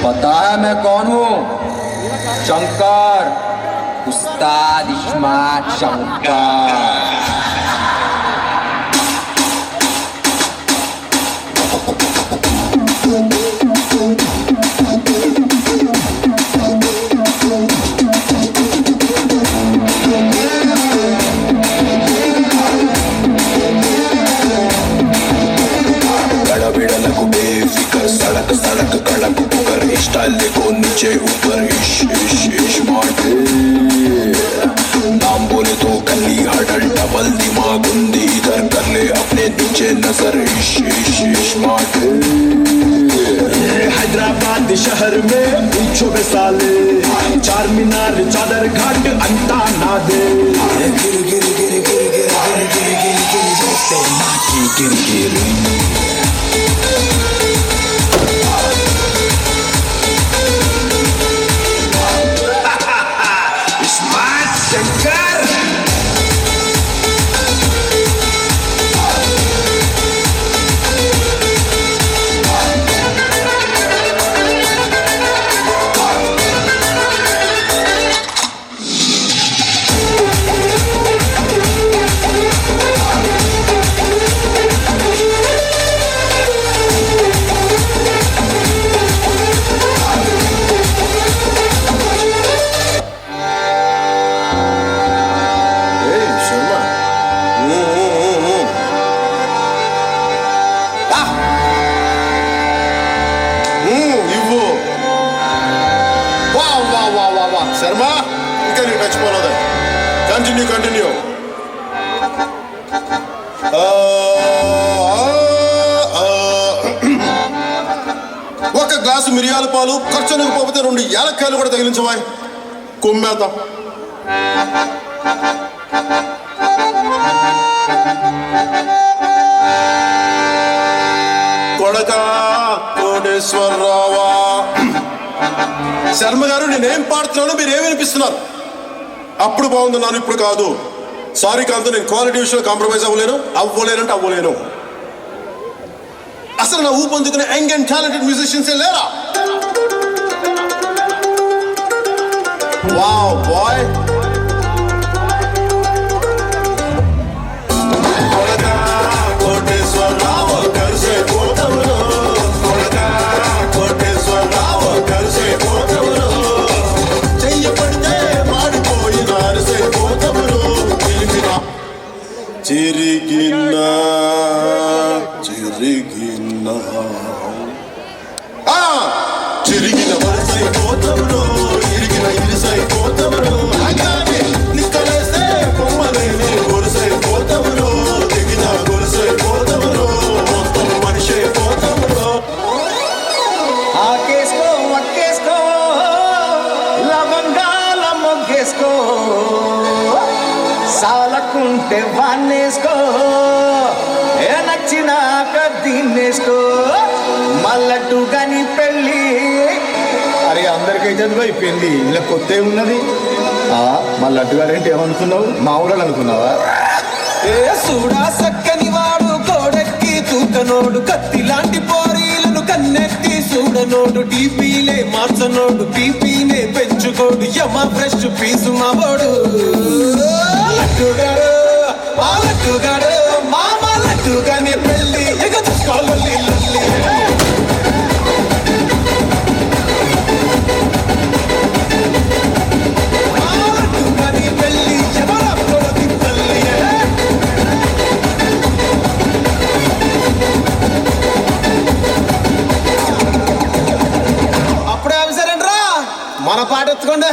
पता है मैं कौन हूँ? शंकर, उस्ताद इस्मात शंकर। सड़क सड़क कड़क ऊपर स्टाइल देखो नीचे ऊपर इश इश इश माटे नाम बोले तो गली हडल डबल दिमाग उंदी इधर कर ले अपने नीचे नजर इश इश इश माटे हैदराबाद शहर में पूछो बे साले चार मीनार चादर घाट अंता ना दे गिर गिर गिर गिर गिर गिर गिर गिर गिर जैसे नाची गिर गिर శర్మ ఇంకా నీకు మర్చిపోలేదా? కంటిన్యూ ఒక గ్లాసు మిరియాల పాలు ఖర్చు పోతే 2 యాలక్కాయలు కూడా తగిలించవా కుమ్మేద్దాం. కొడకా కోటేశ్వరరావా, శర్మ గారు నేనేం పాడుతున్నానో మీరు ఏమనిపిస్తున్నారు? అప్పుడు బాగుందన్నాను, ఇప్పుడు కాదు. సారీ కాంతు, నేను క్వాలిటీ విషయంలో కాంప్రమైజ్ అవ్వలేను. అసలు నా ఊపందుకునే యంగ్ అండ్ టాలెంటెడ్ మ్యూజిషియన్స్ లేరా? వావ్ బాయ్, చిరిగిన వరసైపోతవురో, ఇరిసైపోతవురో, నిక్కలేస్తే కొమ్మలేని గొలుసైపోతవురో, దిగిన గొలుసైపోతవురో, మొత్తం మనిషైపోతవురో. ఆకేసుకో వక్కేసుకో లవంగాల మొగ్గేసుకో, సాలకుంటే వాన్నేసుకో, ఏ నచ్చినాక దీన్నేసుకో, మల్లట్టు గని పెళ్ళి. అరే అందరికైతే అయిపోయింది, ఇలా కొత్త ఉన్నది. మళ్ళీ అడ్డుగాడేంటి ఏమనుకున్నావు? మా ఊళ్ళో అనుకున్నావా? ఏ సూడా సక్కని వాడు కోడెక్కి తూకనోడు, కత్తి లాంటి పోరీలను కన్నెత్తి చూడనోడు, టీపీలే మార్చనోడు, టీపీనే పెంచుకోడు, యమ ఫ్రెష్ పీసు మావోడు. లట్టుగాడు మా లట్టుగాడు, మామ లట్టుగానే పెళ్ళి ఎగచుకోవాలి. మన పాట ఎత్తుకోండి.